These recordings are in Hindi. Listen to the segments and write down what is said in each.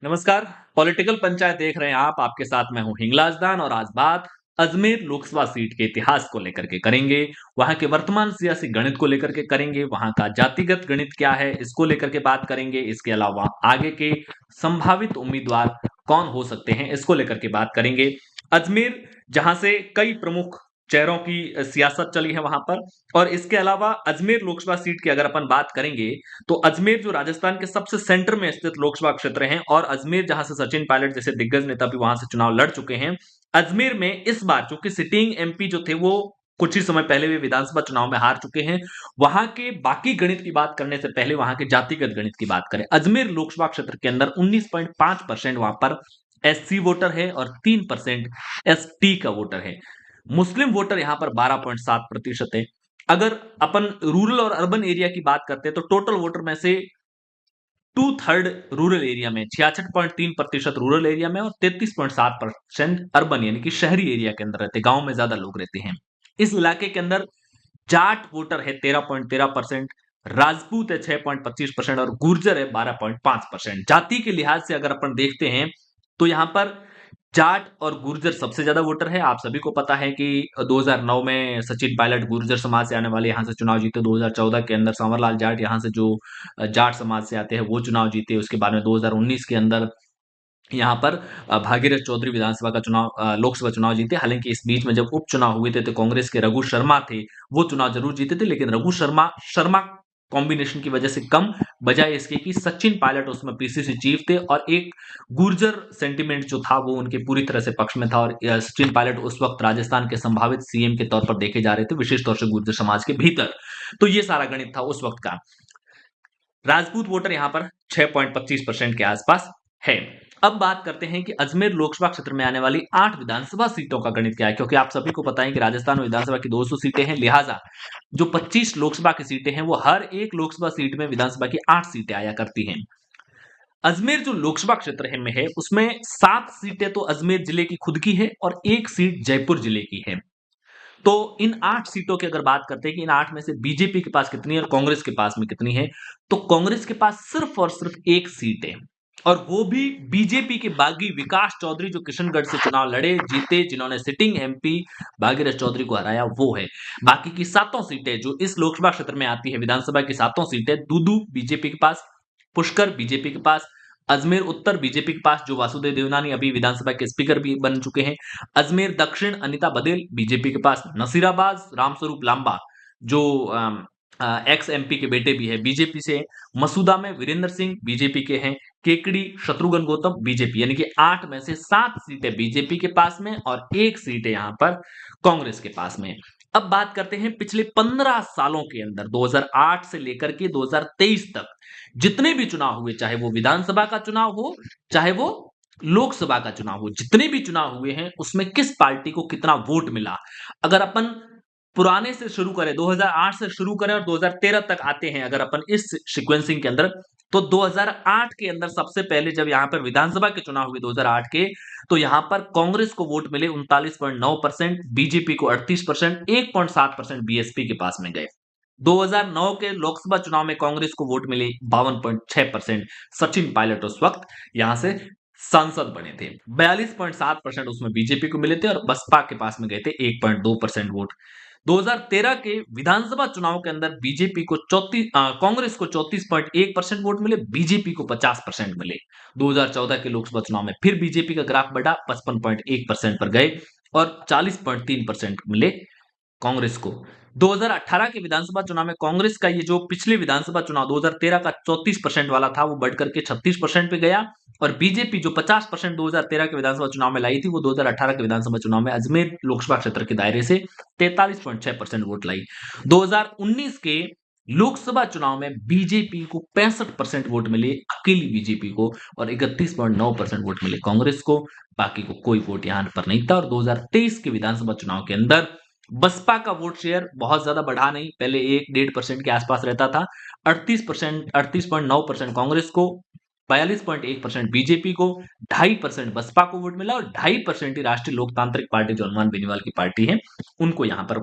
नमस्कार। पॉलिटिकल पंचायत देख रहे हैं आप। आपके साथ मैं हूं हिंगलाज दान और आज बात अजमेर लोकसभा सीट के इतिहास को लेकर के करेंगे। वहां के वर्तमान सियासी गणित को लेकर के करेंगे। वहां का जातिगत गणित क्या है इसको लेकर के बात करेंगे। इसके अलावा आगे के संभावित उम्मीदवार कौन हो सकते हैं इसको लेकर के बात करेंगे। अजमेर जहां से कई प्रमुख चेहरों की सियासत चली है वहां पर। और इसके अलावा अजमेर लोकसभा सीट की अगर अपन बात करेंगे तो अजमेर जो राजस्थान के सबसे सेंटर में स्थित लोकसभा क्षेत्र है और अजमेर जहां से सचिन पायलट जैसे दिग्गज नेता भी वहां से चुनाव लड़ चुके हैं। अजमेर में इस बार चूंकि सिटिंग एमपी जो थे वो कुछ ही समय पहले वे विधानसभा चुनाव में हार चुके हैं। वहां के बाकी गणित की बात करने से पहले वहां के जातिगत गणित की बात करें। अजमेर लोकसभा क्षेत्र के अंदर 19.5% वहां पर एससी वोटर है और 3% एसटी का वोटर है। मुस्लिम वोटर यहां पर 12.7% है। अगर अपन रूरल और अर्बन एरिया की बात करते हैं तो टोटल वोटर में से 2/3 रूरल एरिया में 66.3% रूरल एरिया में और 33.7% अर्बन यानी कि शहरी एरिया के अंदर रहते, गांव में ज्यादा लोग रहते हैं। इस इलाके के अंदर जाट वोटर है 13.13%, राजपूत है 6.25% और गुर्जर है 12.5%। जाति के लिहाज से अगर अपन देखते हैं तो यहां पर जाट और गुर्जर सबसे ज्यादा वोटर है। आप सभी को पता है कि 2009 में सचिन पायलट गुर्जर समाज से आने वाले यहां से चुनाव जीते। 2014 के अंदर संवरलाल जाट यहां से जो जाट समाज से आते हैं वो चुनाव जीते। उसके बाद में 2019 के अंदर यहाँ पर भागीरथ चौधरी विधानसभा का चुनाव लोकसभा चुनाव जीते। हालांकि इस बीच में जब उपचुनाव हुए थे तो कांग्रेस के रघु शर्मा थे, वो चुनाव जरूर जीते थे, लेकिन रघु शर्मा शर्मा कॉम्बिनेशन की वजह से कम, बजाय इसके कि सचिन पायलट उसमें पीसीसी चीफ थे और एक गुर्जर सेंटिमेंट जो था वो उनके पूरी तरह से पक्ष में था। और सचिन पायलट उस वक्त राजस्थान के संभावित सीएम के तौर पर देखे जा रहे थे, विशेष तौर से गुर्जर समाज के भीतर। तो ये सारा गणित था उस वक्त का। राजपूत वोटर यहां पर 6.25% के आसपास है। अब बात करते हैं कि अजमेर लोकसभा क्षेत्र में आने वाली 8 विधानसभा सीटों का गणित क्या है, क्योंकि आप सभी को पता है कि राजस्थान में विधानसभा की 200 सीटें हैं। लिहाजा जो 25 लोकसभा की सीटें हैं वो हर एक लोकसभा सीट में विधानसभा की 8 सीटें आया करती हैं। अजमेर जो लोकसभा क्षेत्र है में है उसमें 7 सीटें तो अजमेर जिले की खुद की है और एक सीट जयपुर जिले की है। तो इन 8 सीटों की अगर बात करते हैं कि इन 8 में से बीजेपी के पास कितनी है और कांग्रेस के पास में कितनी है, तो कांग्रेस के पास सिर्फ और सिर्फ एक सीट है। और वो भी बीजेपी के बागी विकास चौधरी जो किशनगढ़ से चुनाव लड़े जीते, जिन्होंने सिटिंग एमपी भागीरथ चौधरी को हराया, वो है। बाकी की सातों सीटें जो इस लोकसभा क्षेत्र में आती है, विधानसभा की सातों सीटें दूदू बीजेपी के पास, पुष्कर बीजेपी के पास, अजमेर उत्तर बीजेपी के पास जो वासुदेव देवनानी अभी विधानसभा के स्पीकर भी बन चुके हैं, अजमेर दक्षिण अनिता बघेल बीजेपी के पास, नसीराबाद रामस्वरूप लांबा जो एक्स एमपी के बेटे भी है बीजेपी से, मसूदा में वीरेंद्र सिंह बीजेपी के हैं, केकड़ी शत्रुघ्न गौतम बीजेपी, यानी कि 8 में से 7 सीटें बीजेपी के पास में और एक सीट है यहां पर कांग्रेस के पास में। अब बात करते हैं पिछले 15 सालों के अंदर 2008 से लेकर के 2023 तक जितने भी चुनाव हुए, चाहे वो विधानसभा का चुनाव हो चाहे वो लोकसभा का चुनाव हो, जितने भी चुनाव हुए हैं उसमें किस पार्टी को कितना वोट मिला। अगर अपन पुराने से शुरू करें, 2008 से शुरू करें और 2013 तक आते हैं अगर अपन इस सीक्वेंसिंग के अंदर, तो 2008 के अंदर सबसे पहले जब यहां पर विधानसभा के चुनाव हुए 2008 के, तो यहां पर कांग्रेस को वोट मिले 39.9%, बीजेपी को 38%, 1.7% बीएसपी के पास में गए। 2009 के लोकसभा चुनाव में कांग्रेस को वोट मिले 52.6%। सचिन पायलट उस वक्त यहां से सांसद बने थे। 42.7% उसमें बीजेपी को मिले थे और बसपा के पास में गए थे 1.2% वोट। 2013 के विधानसभा चुनाव के अंदर बीजेपी को कांग्रेस को 34.1% वोट मिले, बीजेपी को 50% मिले। 2014 के लोकसभा चुनाव में फिर बीजेपी का ग्राफ बढ़ा, 55.1% पर गए और 40.3% मिले कांग्रेस को। 2018 के विधानसभा चुनाव में कांग्रेस का ये जो पिछले विधानसभा चुनाव 2013 का 34% वाला था वो बढ़ करके 36% पे गया और बीजेपी जो 50% 2013 के विधानसभा चुनाव में लाई थी वो 2018 के विधानसभा चुनाव में अजमेर लोकसभा क्षेत्र के दायरे से 43.6% वोट लाई। 2019 के लोकसभा चुनाव में बीजेपी को 65% वोट मिले, अकेली बीजेपी को, और 31.9% वोट मिले कांग्रेस को। बाकी को कोई वोट यहां पर नहीं था। और 2023 के विधानसभा चुनाव के अंदर बसपा का वोट शेयर बहुत ज्यादा बढ़ा नहीं, पहले 1-1.5% के आसपास रहता था। 38.9% कांग्रेस को, 42.1% बीजेपी को, 2.5% बसपा को वोट मिला और 2.5% ही राष्ट्रीय लोकतांत्रिक पार्टी जो हनुमान बेनीवाल की पार्टी है उनको यहां पर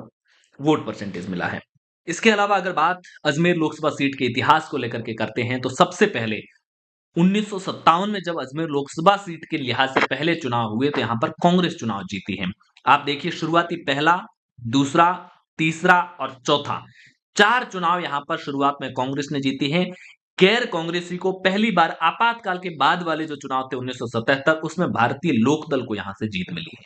वोट परसेंटेज मिला है। इसके अलावा अगर बात अजमेर लोकसभा सीट के इतिहास को लेकर के करते हैं तो सबसे पहले 1957 में जब अजमेर लोकसभा सीट के लिहाज से पहले चुनाव हुए तो यहां पर कांग्रेस चुनाव जीती है। आप देखिए शुरुआती पहला, दूसरा, तीसरा और चौथा, 4 चुनाव यहां पर शुरुआत में कांग्रेस ने जीती है। गैर कांग्रेसी को पहली बार आपातकाल के बाद वाले जो चुनाव थे 1977, उसमें भारतीय लोकदल को यहां से जीत मिली है।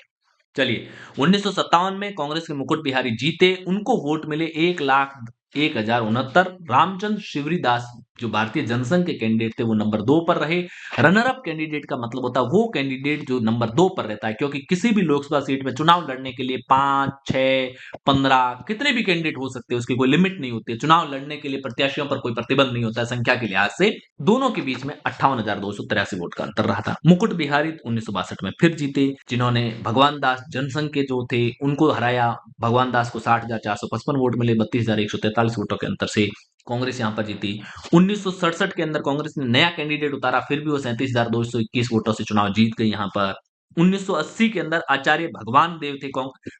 चलिए, 1957 में कांग्रेस के मुकुट बिहारी जीते, उनको वोट मिले 1,01,069। रामचंद्र शिवरीदास जो भारतीय जनसंघ के कैंडिडेट थे वो नंबर 2 पर रहे। रनर अप कैंडिडेट का मतलब होता है वो कैंडिडेट जो नंबर 2 पर रहता है, क्योंकि किसी भी लोकसभा सीट में चुनाव लड़ने के लिए 5, 6, 15 कितने भी कैंडिडेट हो सकते हैं, उसकी कोई लिमिट नहीं होती है। चुनाव लड़ने के लिए प्रत्याशियों पर कोई प्रतिबंध नहीं होता है संख्या के लिहाज से। दोनों के बीच में 58,283 वोट का अंतर रहा था। मुकुट बिहारी 1962 में फिर जीते, जिन्होंने भगवान दास जनसंघ के जो थे उनको हराया। भगवान दास को 60,455 वोट मिले, 32,143 वोटों के अंतर से कांग्रेस यहां पर जीती। 1967 के अंदर कांग्रेस ने नया कैंडिडेट उतारा, फिर भी वो 37,221 वोटों से चुनाव जीत गई यहां पर। 1980 के अंदर आचार्य भगवान देव थे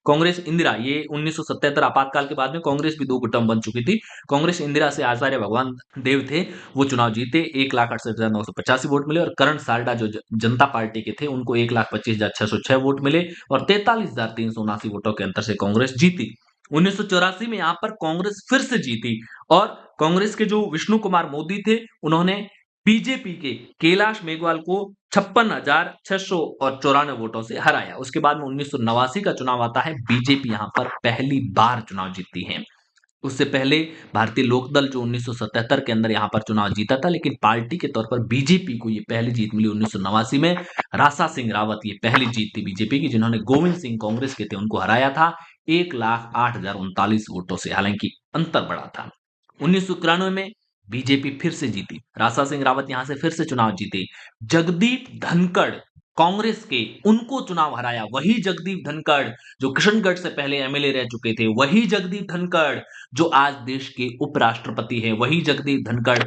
कांग्रेस इंदिरा, ये 1977 आपातकाल के बाद में कांग्रेस भी 2 गुटों में बन चुकी थी। कांग्रेस इंदिरा से आचार्य भगवान देव थे, वो चुनाव जीते, 1,68,985 वोट मिले। और करण साल्डा जो जनता पार्टी के थे उनको 1,25,606 वोट मिले और 43,379 वोटों के अंतर से कांग्रेस जीती। 1984 में यहां पर कांग्रेस फिर से जीती और कांग्रेस के जो विष्णु कुमार मोदी थे उन्होंने बीजेपी के कैलाश मेघवाल को 56,694 वोटों से हराया। उसके बाद में 1989 का चुनाव आता है, बीजेपी यहां पर पहली बार चुनाव जीतती है। उससे पहले भारतीय लोकदल जो 1977 के अंदर यहां पर चुनाव जीता था, लेकिन पार्टी के तौर पर बीजेपी को ये पहली जीत मिली 1989 में। रासा सिंह रावत ये पहली जीत थी बीजेपी की, जिन्होंने गोविंद सिंह कांग्रेस के थे उनको हराया था 1,08,039 वोटों से, हालांकि अंतर बड़ा था। 1991 में बीजेपी फिर से जीती, रासा सिंह रावत यहां से फिर से चुनाव जीते। जगदीप धनखड़ कांग्रेस के, उनको चुनाव हराया, वही जगदीप धनखड़ जो किशनगढ़ से पहले एमएलए रह चुके थे, वही जगदीप धनखड़ जो आज देश के उपराष्ट्रपति है, वही जगदीप धनखड़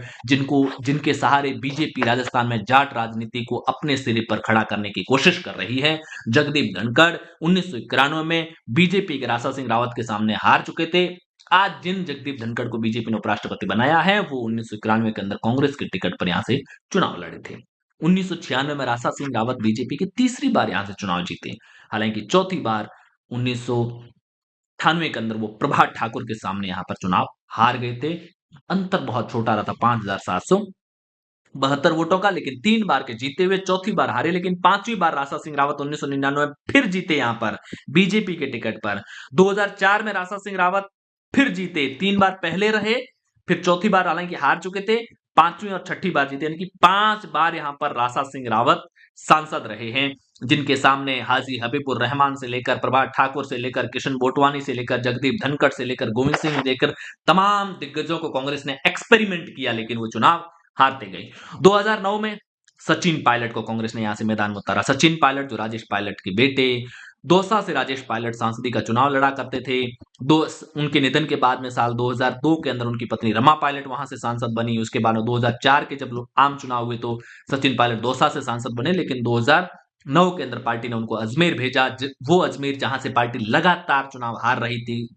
जिनके सहारे बीजेपी राजस्थान में जाट राजनीति को अपने सिरे पर खड़ा करने की कोशिश कर रही है। जगदीप धनखड़ 1991 में बीजेपी के रासा सिंह रावत के सामने हार चुके थे। आज जिन जगदीप धनखड़ को बीजेपी ने उपराष्ट्रपति बनाया है वो 1991 के अंदर कांग्रेस के टिकट पर यहां से चुनाव लड़े थे। 1996 में रासा सिंह रावत बीजेपी की तीसरी बार यहां से चुनाव जीते, हालांकि चौथी बार 1998 के अंदर वो प्रभात ठाकुर के सामने यहां पर चुनाव हार गए थे। अंतर बहुत छोटा रहा था, 5,772 वोटों का, लेकिन 3 बार के जीते हुए चौथी बार हारे, लेकिन 5वीं बार रासा सिंह रावत 1999 में फिर जीते यहां पर बीजेपी के टिकट पर। 2004 में रासा सिंह रावत फिर जीते, 3 बार पहले रहे, फिर चौथी बार हालांकि हार चुके थे, 5वीं और 6ठी बार जीते, यानी कि 5 बार यहां पर रासा सिंह रावत सांसद रहे हैं, जिनके सामने हाजी हबीबुर रहमान से लेकर प्रभात ठाकुर से लेकर किशन मोटवानी से लेकर जगदीप धनखड़ से लेकर गोविंद सिंह लेकर तमाम दिग्गजों को कांग्रेस ने एक्सपेरिमेंट किया, लेकिन वो चुनाव हारते गए। 2009 में सचिन पायलट को कांग्रेस ने यहां से मैदान में उतारा। सचिन पायलट जो राजेश पायलट के बेटे, दौसा से राजेश पायलट सांसदी का चुनाव लड़ा करते थे। उनके निधन के बाद में साल 2002 के अंदर उनकी पत्नी रमा पायलट वहां से सांसद बनी। उसके बाद 2004 के जब आम चुनाव हुए तो सचिन पायलट दौसा से सांसद बने, लेकिन 2009 के अंदर पार्टी ने उनको अजमेर भेजा, वो अजमेर जहां से पार्टी लगातार चुनाव हार रही थी।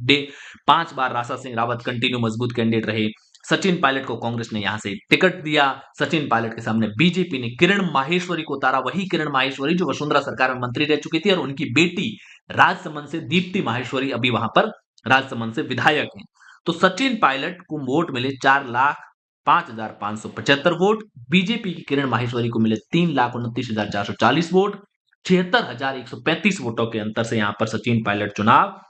5 बार रासा सिंह रावत कंटिन्यू मजबूत कैंडिडेट रहे। सचिन पायलट को कांग्रेस ने यहां से टिकट दिया। सचिन पायलट के सामने बीजेपी ने किरण माहेश्वरी को उतारा, वही किरण माहेश्वरी जो वसुंधरा सरकार में मंत्री रह चुकी थी और उनकी बेटी राजसमंद से दीप्ति माहेश्वरी अभी वहां पर राजसमंद से विधायक हैं। तो सचिन पायलट को वोट मिले 4,05,575 वोट, बीजेपी की किरण माहेश्वरी को मिले 3,29,440 वोट, 76,135 वोटों के अंतर से यहां पर सचिन पायलट चुनाव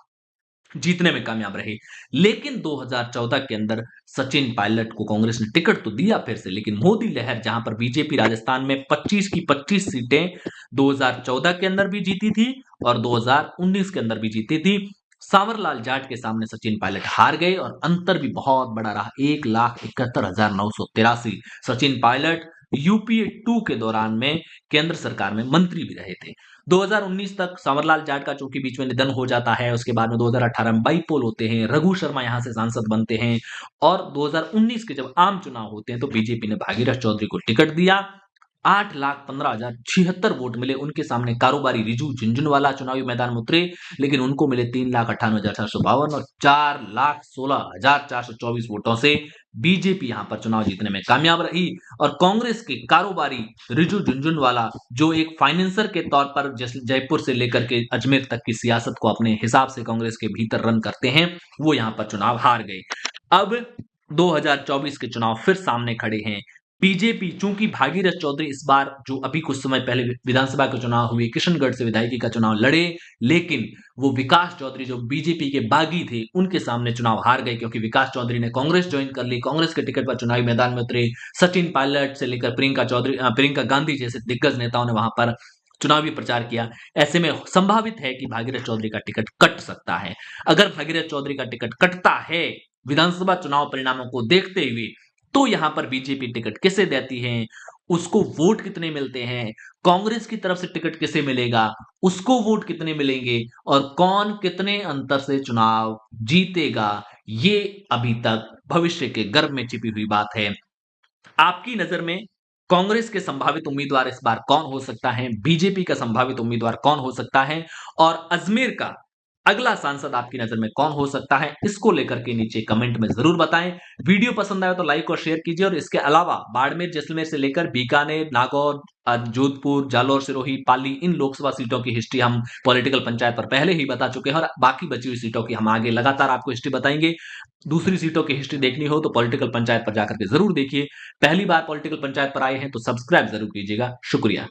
जीतने में कामयाब रहे। लेकिन 2014 के अंदर सचिन पायलट को कांग्रेस ने टिकट तो दिया फिर से, लेकिन मोदी लहर जहां पर बीजेपी राजस्थान में 25 की 25 सीटें 2014 के अंदर भी जीती थी और 2019 के अंदर भी जीती थी, सांवरलाल जाट के सामने सचिन पायलट हार गए और अंतर भी बहुत बड़ा रहा, 1,71,983। सचिन पायलट यूपीए 2 के दौरान में केंद्र सरकार में मंत्री भी रहे थे। 2019 तक सांवरलाल जाट का चूंकि बीच में निधन हो जाता है, उसके बाद में 2018 में बाईपोल होते हैं, रघु शर्मा यहां से सांसद बनते हैं और 2019 के जब आम चुनाव होते हैं तो बीजेपी ने भागीरथ चौधरी को टिकट दिया। 8,15,076 वोट मिले। उनके सामने कारोबारी रिजू झुनझुनवाला चुनावी मैदान में उतरे, लेकिन उनको मिले 3,98,452 और 4,16,424 वोटों से बीजेपी यहां पर चुनाव जीतने में कामयाब रही। और कांग्रेस के कारोबारी रिजू झुनझुनवाला, जो एक फाइनेंसर के तौर पर जयपुर से लेकर के अजमेर तक की सियासत को अपने हिसाब से कांग्रेस के भीतर रन करते हैं, वो यहां पर चुनाव हार गए। अब 2024 के चुनाव फिर सामने खड़े हैं। बीजेपी, चूंकि भागीरथ चौधरी इस बार, जो अभी कुछ समय पहले विधानसभा के चुनाव हुए, किशनगढ़ से विधायकी का चुनाव लड़े, लेकिन वो विकास चौधरी जो बीजेपी के बागी थे, उनके सामने चुनाव हार गए, क्योंकि विकास चौधरी ने कांग्रेस ज्वाइन कर ली, कांग्रेस के टिकट पर चुनावी मैदान में उतरे। सचिन पायलट से लेकर प्रियंका गांधी जैसे दिग्गज नेताओं ने वहां पर चुनावी प्रचार किया। ऐसे में संभावित है कि भागीरथ चौधरी का टिकट कट सकता है। अगर भागीरथ चौधरी का टिकट कटता है विधानसभा चुनाव परिणामों को देखते हुए, तो यहां पर बीजेपी टिकट किसे देती है, उसको वोट कितने मिलते हैं, कांग्रेस की तरफ से टिकट किसे मिलेगा, उसको वोट कितने मिलेंगे, और कौन कितने अंतर से चुनाव जीतेगा, ये अभी तक भविष्य के गर्भ में छिपी हुई बात है। आपकी नजर में कांग्रेस के संभावित उम्मीदवार इस बार कौन हो सकता है, बीजेपी का संभावित उम्मीदवार कौन हो सकता है, और अजमेर का अगला सांसद आपकी नजर में कौन हो सकता है, इसको लेकर के नीचे कमेंट में जरूर बताएं। वीडियो पसंद आया तो लाइक और शेयर कीजिए। और इसके अलावा बाड़मेर, जैसलमेर से लेकर बीकानेर, नागौर, जोधपुर, जालौर, सिरोही, पाली, इन लोकसभा सीटों की हिस्ट्री हम पॉलिटिकल पंचायत पर पहले ही बता चुके हैं, और बाकी बची हुई सीटों की हम आगे लगातार आपको हिस्ट्री बताएंगे। दूसरी सीटों की हिस्ट्री देखनी हो तो पॉलिटिकल पंचायत पर जाकर के जरूर देखिए। पहली बार पॉलिटिकल पंचायत पर आए हैं तो सब्सक्राइब जरूर कीजिएगा। शुक्रिया।